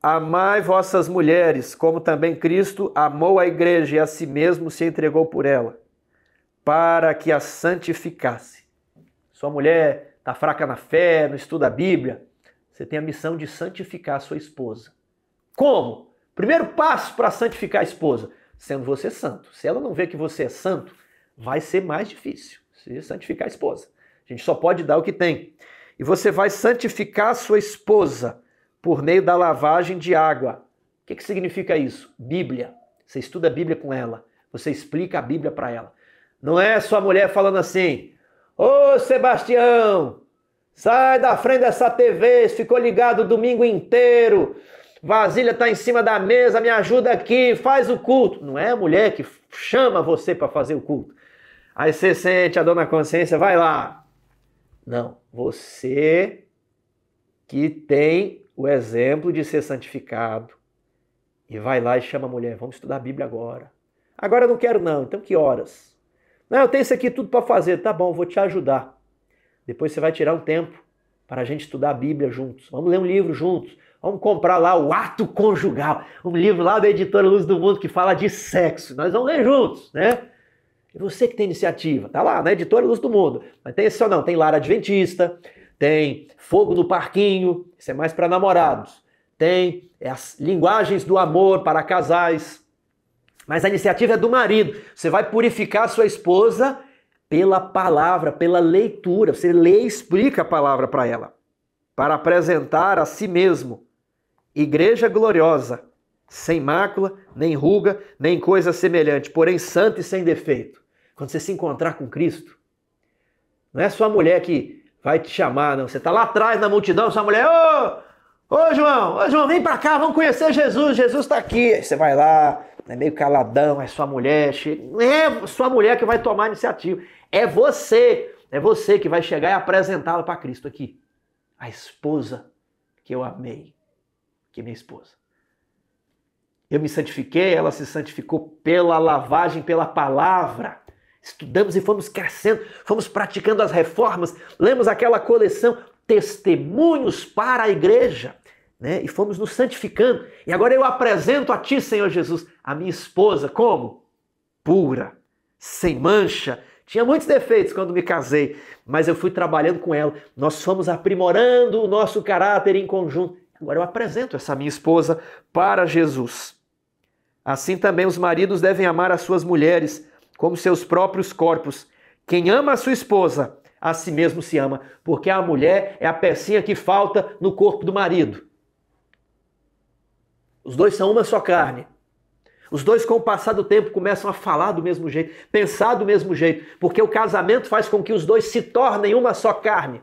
Speaker 1: Amai vossas mulheres, como também Cristo amou a igreja e a si mesmo se entregou por ela, para que a santificasse. Sua mulher está fraca na fé, não estuda a Bíblia, você tem a missão de santificar a sua esposa. Como? Primeiro passo para santificar a esposa, sendo você santo. Se ela não vê que você é santo, vai ser mais difícil se santificar a esposa. A gente só pode dar o que tem. E você vai santificar a sua esposa por meio da lavagem de água. O que significa isso? Bíblia. Você estuda a Bíblia com ela. Você explica a Bíblia para ela. Não é sua mulher falando assim: ô Sebastião, sai da frente dessa TV, ficou ligado o domingo inteiro, vasilha está em cima da mesa, me ajuda aqui, faz o culto. Não é a mulher que chama você para fazer o culto. Aí você sente a dor na consciência, vai lá. Não, você que tem o exemplo de ser santificado e vai lá e chama a mulher, vamos estudar a Bíblia agora. Agora eu não quero não, então que horas? Não, eu tenho isso aqui tudo para fazer, tá bom, vou te ajudar. Depois você vai tirar um tempo para a gente estudar a Bíblia juntos, vamos ler um livro juntos, vamos comprar lá o Ato Conjugal, um livro lá da editora Luz do Mundo que fala de sexo, nós vamos ler juntos, né? E você que tem iniciativa, tá lá na editora Luz do Mundo, mas tem esse ou não, tem Lar Adventista, tem Fogo no Parquinho, isso é mais para namorados. Tem as linguagens do amor para casais. Mas a iniciativa é do marido. Você vai purificar a sua esposa pela palavra, pela leitura. Você lê e explica a palavra para ela. Para apresentar a si mesmo. Igreja gloriosa, sem mácula, nem ruga, nem coisa semelhante, porém santa e sem defeito. Quando você se encontrar com Cristo, não é sua mulher que vai te chamar, não. Você está lá atrás na multidão, sua mulher, ô João, vem para cá, vamos conhecer Jesus, Jesus está aqui. Aí você vai lá, é meio caladão, é sua mulher, não é sua mulher que vai tomar a iniciativa, é você que vai chegar e apresentá-la para Cristo aqui. A esposa que eu amei, que é minha esposa. Eu me santifiquei, ela se santificou pela lavagem, pela palavra. Estudamos e fomos crescendo, fomos praticando as reformas, lemos aquela coleção Testemunhos para a Igreja, né? E fomos nos santificando. E agora eu apresento a ti, Senhor Jesus, a minha esposa como? Pura, sem mancha. Tinha muitos defeitos quando me casei, mas eu fui trabalhando com ela. Nós fomos aprimorando o nosso caráter em conjunto. Agora eu apresento essa minha esposa para Jesus. Assim também os maridos devem amar as suas mulheres como seus próprios corpos. Quem ama a sua esposa, a si mesmo se ama, porque a mulher é a pecinha que falta no corpo do marido. Os dois são uma só carne. Os dois, com o passar do tempo, começam a falar do mesmo jeito, pensar do mesmo jeito, porque o casamento faz com que os dois se tornem uma só carne,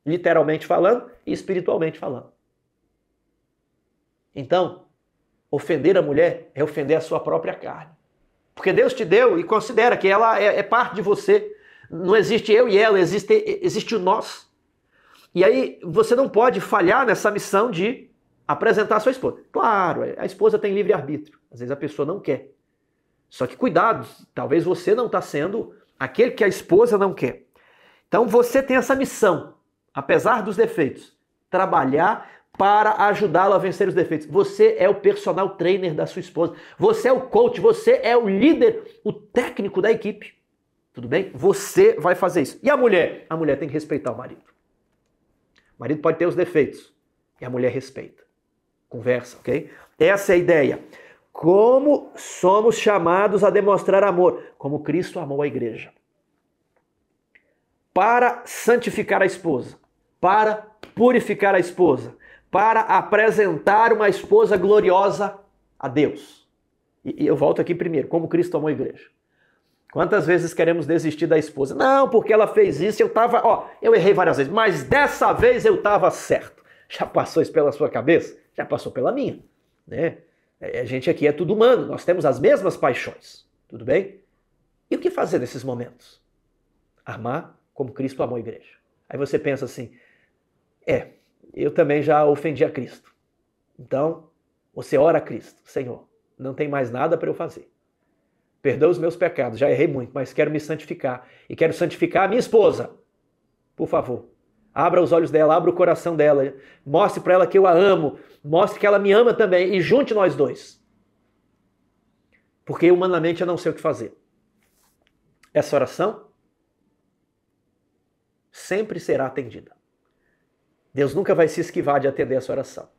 Speaker 1: literalmente falando e espiritualmente falando. Então, ofender a mulher é ofender a sua própria carne. Porque Deus te deu e considera que ela é parte de você. Não existe eu e ela, existe o nós. E aí você não pode falhar nessa missão de apresentar a sua esposa. Claro, a esposa tem livre-arbítrio. Às vezes a pessoa não quer. Só que cuidado, talvez você não está sendo aquele que a esposa não quer. Então você tem essa missão, apesar dos defeitos, trabalhar para ajudá-la a vencer os defeitos. Você é o personal trainer da sua esposa. Você é o coach, você é o líder, o técnico da equipe. Tudo bem? Você vai fazer isso. E a mulher? A mulher tem que respeitar o marido. O marido pode ter os defeitos. E a mulher respeita. Conversa, ok? Essa é a ideia. Como somos chamados a demonstrar amor? Como Cristo amou a igreja. Para santificar a esposa. Para purificar a esposa. Para apresentar uma esposa gloriosa a Deus. E eu volto aqui primeiro. Como Cristo amou a igreja. Quantas vezes queremos desistir da esposa? Não, porque ela fez isso, eu errei várias vezes, mas dessa vez eu estava certo. Já passou isso pela sua cabeça? Já passou pela minha, né? A gente aqui é tudo humano, nós temos as mesmas paixões, tudo bem? E o que fazer nesses momentos? Amar como Cristo amou a igreja. Aí você pensa assim, eu também já ofendi a Cristo. Então, você ora a Cristo, Senhor, não tem mais nada para eu fazer. Perdoa os meus pecados, já errei muito, mas quero me santificar. E quero santificar a minha esposa. Por favor, abra os olhos dela, abra o coração dela. Mostre para ela que eu a amo. Mostre que ela me ama também. E junte nós dois. Porque humanamente eu não sei o que fazer. Essa oração sempre será atendida. Deus nunca vai se esquivar de atender essa oração.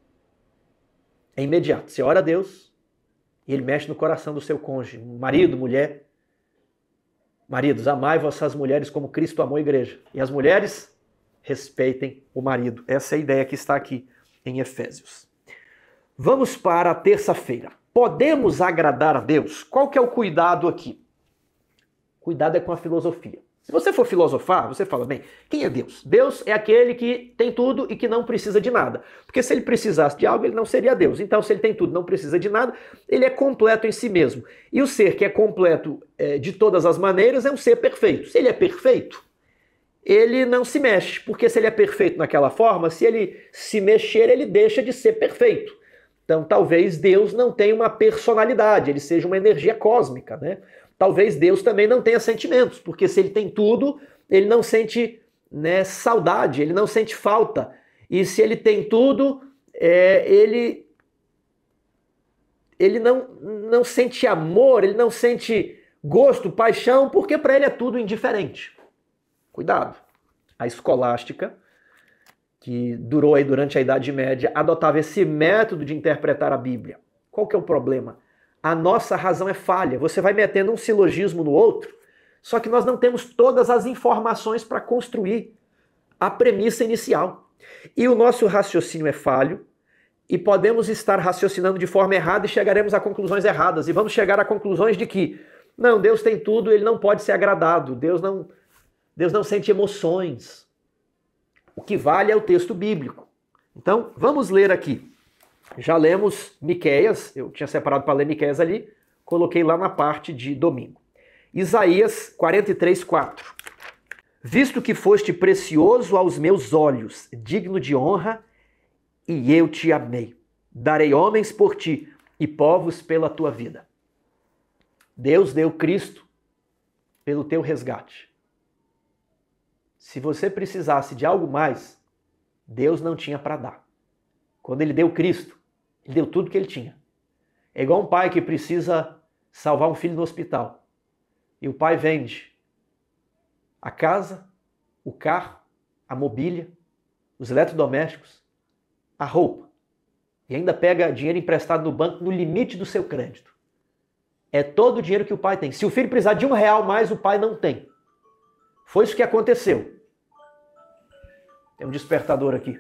Speaker 1: É imediato. Você ora a Deus... E ele mexe no coração do seu cônjuge, marido, mulher. Maridos, amai vossas mulheres como Cristo amou a igreja. E as mulheres, respeitem o marido. Essa é a ideia que está aqui em Efésios. Vamos para a terça-feira. Podemos agradar a Deus? Qual que é o cuidado aqui? Cuidado é com a filosofia. Se você for filosofar, você fala, bem, quem é Deus? Deus é aquele que tem tudo e que não precisa de nada. Porque se ele precisasse de algo, ele não seria Deus. Então, se ele tem tudo e não precisa de nada, ele é completo em si mesmo. E o ser que é completo de todas as maneiras é um ser perfeito. Se ele é perfeito, ele não se mexe. Porque se ele é perfeito naquela forma, se ele se mexer, ele deixa de ser perfeito. Então, talvez Deus não tenha uma personalidade, ele seja uma energia cósmica, né? Talvez Deus também não tenha sentimentos, porque se ele tem tudo, ele não sente, né, saudade, ele não sente falta. E se ele tem tudo, ele não sente amor, ele não sente gosto, paixão, porque para ele é tudo indiferente. Cuidado. A escolástica, que durou aí durante a Idade Média, adotava esse método de interpretar a Bíblia. Qual que é o problema? A nossa razão é falha. Você vai metendo um silogismo no outro, só que nós não temos todas as informações para construir a premissa inicial. E o nosso raciocínio é falho, e podemos estar raciocinando de forma errada e chegaremos a conclusões erradas. E vamos chegar a conclusões de que, não, Deus tem tudo, ele não pode ser agradado, Deus não sente emoções. O que vale é o texto bíblico. Então, vamos ler aqui. Já lemos Miqueias, eu tinha separado para ler Miqueias ali, coloquei lá na parte de domingo. Isaías 43, 4. Visto que foste precioso aos meus olhos, digno de honra, e eu te amei. Darei homens por ti e povos pela tua vida. Deus deu Cristo pelo teu resgate. Se você precisasse de algo mais, Deus não tinha para dar. Quando ele deu Cristo, ele deu tudo que ele tinha. É igual um pai que precisa salvar um filho no hospital. E o pai vende a casa, o carro, a mobília, os eletrodomésticos, a roupa. E ainda pega dinheiro emprestado no banco no limite do seu crédito. É todo o dinheiro que o pai tem. Se o filho precisar de R$1 mais, o pai não tem. Foi isso que aconteceu. Tem um despertador aqui.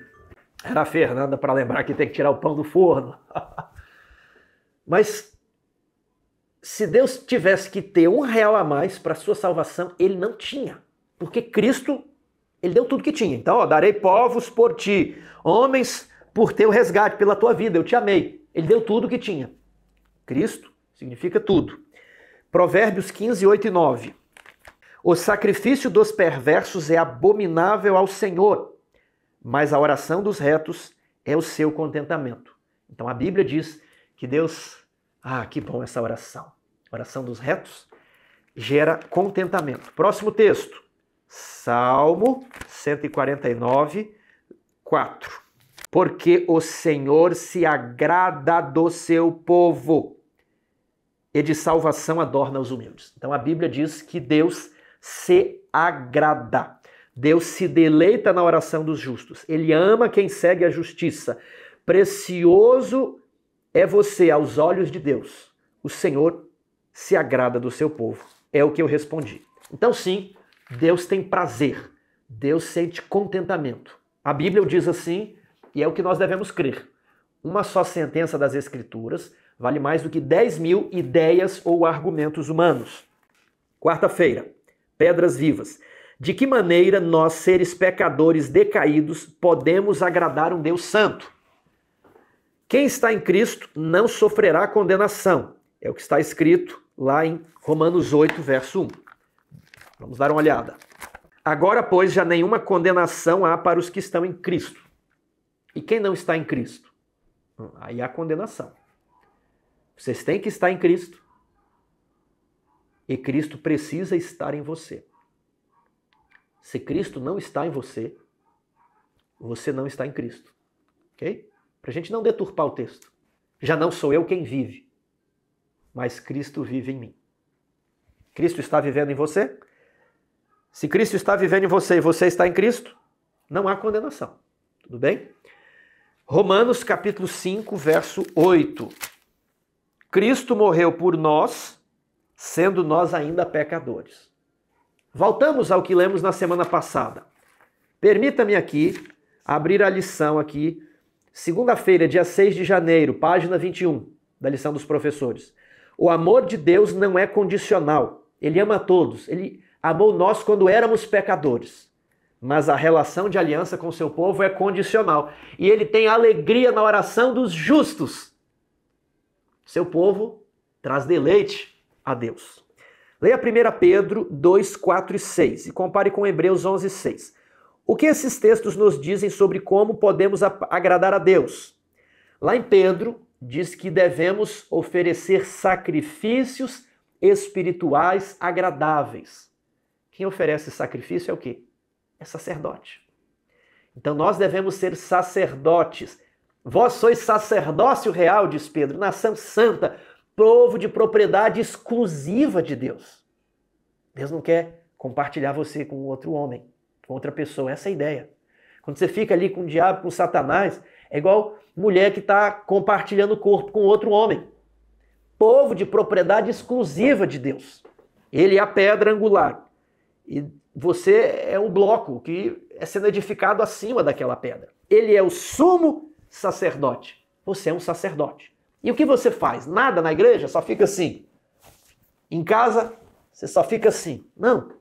Speaker 1: Era a Fernanda para lembrar que tem que tirar o pão do forno. Mas se Deus tivesse que ter R$1 a mais para a sua salvação, ele não tinha. Porque Cristo, ele deu tudo que tinha. Então, darei povos por ti, homens por teu resgate, pela tua vida, eu te amei. Ele deu tudo que tinha. Cristo significa tudo. Provérbios 15, 8 e 9. O sacrifício dos perversos é abominável ao Senhor, mas a oração dos retos é o seu contentamento. Então a Bíblia diz que Deus... que bom essa oração. A oração dos retos gera contentamento. Próximo texto. Salmo 149, 4. porque o Senhor se agrada do seu povo e de salvação adorna os humildes. Então a Bíblia diz que Deus se agrada. Deus se deleita na oração dos justos. Ele ama quem segue a justiça. Precioso é você aos olhos de Deus. O Senhor se agrada do seu povo. É o que eu respondi. Então sim, Deus tem prazer. Deus sente contentamento. A Bíblia diz assim, e é o que nós devemos crer. Uma só sentença das Escrituras vale mais do que 10.000 ideias ou argumentos humanos. Quarta-feira, pedras vivas. De que maneira nós, seres pecadores decaídos, podemos agradar um Deus santo? Quem está em Cristo não sofrerá condenação. É o que está escrito lá em Romanos 8, verso 1. Vamos dar uma olhada. Agora, pois, já nenhuma condenação há para os que estão em Cristo. E quem não está em Cristo? Aí há condenação. Vocês têm que estar em Cristo. E Cristo precisa estar em você. Se Cristo não está em você, você não está em Cristo. Ok? Para a gente não deturpar o texto. Já não sou eu quem vive, mas Cristo vive em mim. Cristo está vivendo em você? Se Cristo está vivendo em você e você está em Cristo, não há condenação. Tudo bem? Romanos capítulo 5, verso 8. Cristo morreu por nós, sendo nós ainda pecadores. Voltamos ao que lemos na semana passada. Permita-me aqui abrir a lição aqui, segunda-feira, dia 6 de janeiro, página 21, da lição dos professores. O amor de Deus não é condicional. Ele ama a todos. Ele amou nós quando éramos pecadores. Mas a relação de aliança com o seu povo é condicional. E ele tem alegria na oração dos justos. Seu povo traz deleite a Deus. Leia 1 Pedro 2, 4 e 6 e compare com Hebreus 11, 6. O que esses textos nos dizem sobre como podemos agradar a Deus? Lá em Pedro, diz que devemos oferecer sacrifícios espirituais agradáveis. Quem oferece sacrifício é o quê? É sacerdote. Então nós devemos ser sacerdotes. Vós sois sacerdócio real, diz Pedro, nação santa, povo de propriedade exclusiva de Deus. Deus não quer compartilhar você com outro homem, com outra pessoa. Essa é a ideia. Quando você fica ali com o diabo, com Satanás, é igual mulher que está compartilhando o corpo com outro homem. Povo de propriedade exclusiva de Deus. Ele é a pedra angular. E você é um bloco que é sendo edificado acima daquela pedra. Ele é o sumo sacerdote. Você é um sacerdote. E o que você faz? Nada na igreja? Só fica assim. Em casa, você só fica assim. Não.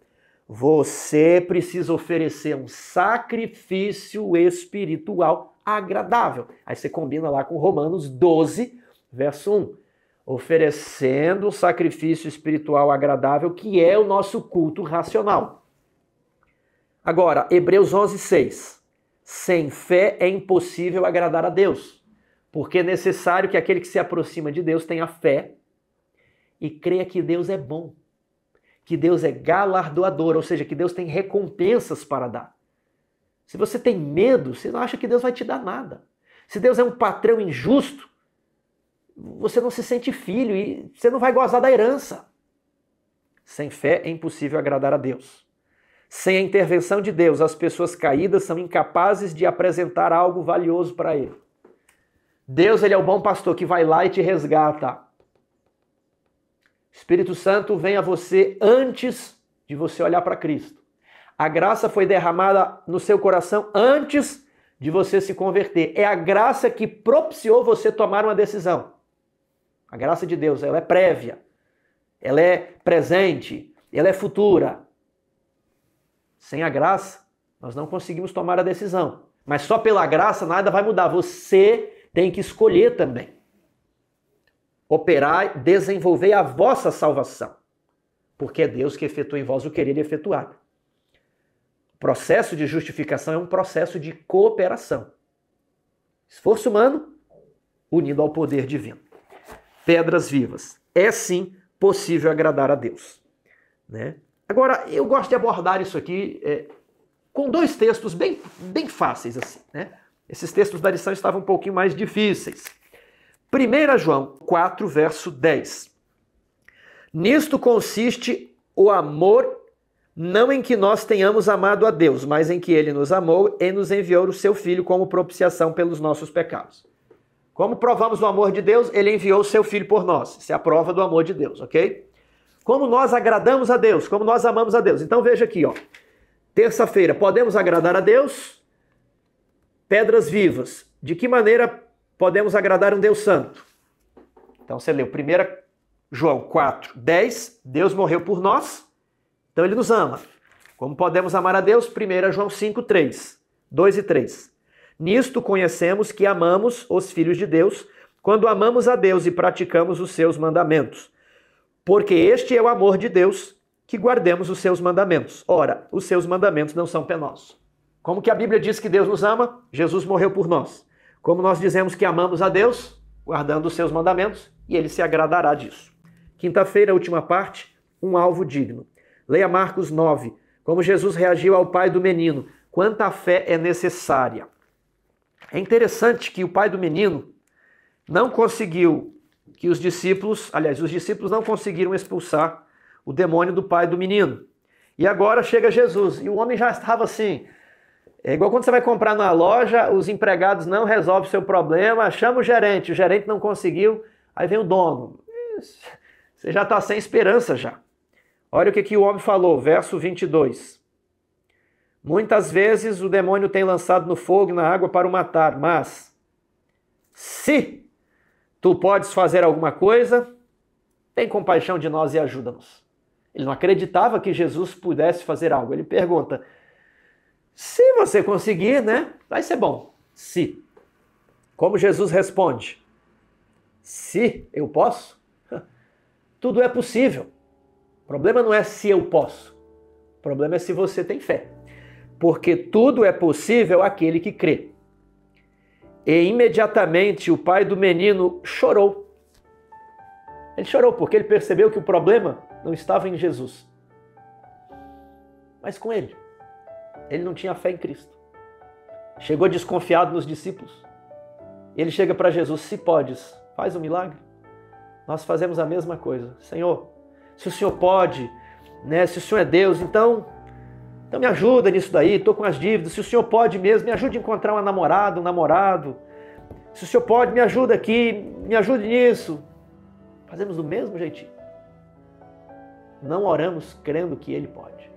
Speaker 1: Você precisa oferecer um sacrifício espiritual agradável. Aí você combina lá com Romanos 12, verso 1. Oferecendo um sacrifício espiritual agradável, que é o nosso culto racional. Agora, Hebreus 11, 6. Sem fé é impossível agradar a Deus. Porque é necessário que aquele que se aproxima de Deus tenha fé e creia que Deus é bom, que Deus é galardoador, ou seja, que Deus tem recompensas para dar. Se você tem medo, você não acha que Deus vai te dar nada. Se Deus é um patrão injusto, você não se sente filho e você não vai gozar da herança. Sem fé é impossível agradar a Deus. Sem a intervenção de Deus, as pessoas caídas são incapazes de apresentar algo valioso para Ele. Deus, ele é o bom pastor que vai lá e te resgata. O Espírito Santo vem a você antes de você olhar para Cristo. A graça foi derramada no seu coração antes de você se converter. É a graça que propiciou você tomar uma decisão. A graça de Deus, ela é prévia, ela é presente, ela é futura. Sem a graça, nós não conseguimos tomar a decisão. Mas só pela graça nada vai mudar. Você tem que escolher também. Operar, desenvolver a vossa salvação. Porque é Deus que efetua em vós o querer e efetuar. O processo de justificação é um processo de cooperação. Esforço humano unido ao poder divino. Pedras vivas. É sim possível agradar a Deus. Né? Agora, eu gosto de abordar isso aqui com dois textos bem fáceis assim, né? Esses textos da lição estavam um pouquinho mais difíceis. 1 João 4, verso 10. Nisto consiste o amor, não em que nós tenhamos amado a Deus, mas em que Ele nos amou e nos enviou o seu Filho como propiciação pelos nossos pecados. Como provamos o amor de Deus? Ele enviou o seu Filho por nós. Isso é a prova do amor de Deus, ok? Como nós agradamos a Deus, como nós amamos a Deus. Então veja aqui, ó. Terça-feira, podemos agradar a Deus? Pedras vivas. De que maneira podemos agradar um Deus santo? Então você leu 1 João 4, 10. Deus morreu por nós, então Ele nos ama. Como podemos amar a Deus? 1 João 5, 3. 2 e 3. Nisto conhecemos que amamos os filhos de Deus, quando amamos a Deus e praticamos os seus mandamentos. Porque este é o amor de Deus, que guardemos os seus mandamentos. Ora, os seus mandamentos não são penosos. Como que a Bíblia diz que Deus nos ama? Jesus morreu por nós. Como nós dizemos que amamos a Deus? Guardando os seus mandamentos, e Ele se agradará disso. Quinta-feira, última parte, um alvo digno. Leia Marcos 9, como Jesus reagiu ao pai do menino. Quanta fé é necessária. É interessante que o pai do menino não conseguiu que os discípulos não conseguiram expulsar o demônio do pai do menino. E agora chega Jesus, e o homem já estava assim. É igual quando você vai comprar na loja, os empregados não resolvem o seu problema, chama o gerente não conseguiu, aí vem o dono. Você já está sem esperança já. Olha o que o homem falou, verso 22. Muitas vezes o demônio tem lançado no fogo e na água para o matar, mas se tu podes fazer alguma coisa, tem compaixão de nós e ajuda-nos. Ele não acreditava que Jesus pudesse fazer algo. Ele pergunta, se você conseguir, né, vai ser bom. Se. Como Jesus responde? Se eu posso, tudo é possível. O problema não é se eu posso. O problema é se você tem fé. Porque tudo é possível àquele que crê. E imediatamente o pai do menino chorou. Ele chorou porque ele percebeu que o problema não estava em Jesus, mas com ele. Ele não tinha fé em Cristo. Chegou desconfiado nos discípulos. Ele chega para Jesus, se podes, faz um milagre. Nós fazemos a mesma coisa. Senhor, se o Senhor pode, né, se o Senhor é Deus, então me ajuda nisso daí, estou com as dívidas. Se o Senhor pode mesmo, me ajude a encontrar uma namorada, um namorado. Se o Senhor pode, me ajuda aqui, me ajude nisso. Fazemos do mesmo jeitinho. Não oramos crendo que Ele pode.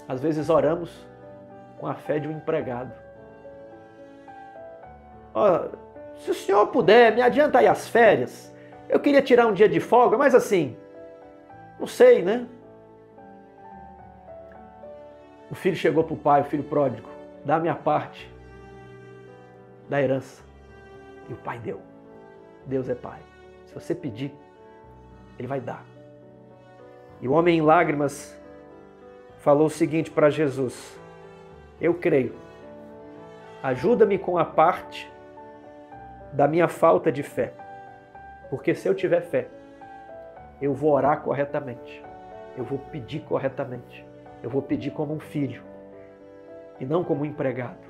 Speaker 1: Às vezes oramos com a fé de um empregado. Se o senhor puder, me adianta aí as férias. Eu queria tirar um dia de folga, mas assim, não sei, né? O filho chegou para o pai, o filho pródigo, dá a minha parte da herança. E o pai deu. Deus é pai. Se você pedir, Ele vai dar. E o homem em lágrimas falou o seguinte para Jesus, eu creio, ajuda-me com a parte da minha falta de fé, porque se eu tiver fé, eu vou orar corretamente, eu vou pedir corretamente, eu vou pedir como um filho e não como um empregado,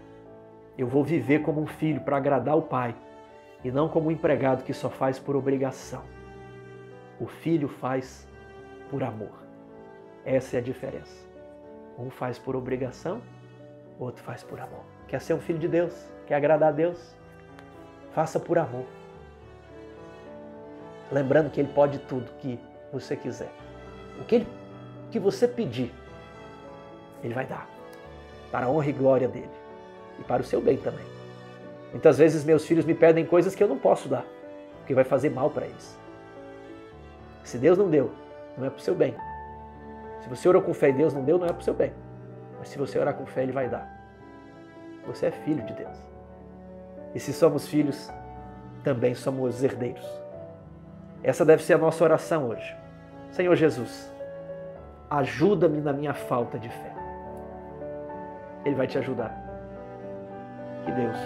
Speaker 1: eu vou viver como um filho para agradar o pai e não como um empregado que só faz por obrigação. O filho faz por amor, essa é a diferença. Um faz por obrigação, o outro faz por amor. Quer ser um filho de Deus? Quer agradar a Deus? Faça por amor. Lembrando que Ele pode tudo que você quiser. O que você pedir, Ele vai dar. Para a honra e glória dEle. E para o seu bem também. Muitas vezes meus filhos me pedem coisas que eu não posso dar. Porque vai fazer mal para eles. Se Deus não deu, não é para o seu bem. Se você orou com fé e Deus não deu, não é para o seu bem. Mas se você orar com fé, Ele vai dar. Você é filho de Deus. E se somos filhos, também somos herdeiros. Essa deve ser a nossa oração hoje. Senhor Jesus, ajuda-me na minha falta de fé. Ele vai te ajudar. Que Deus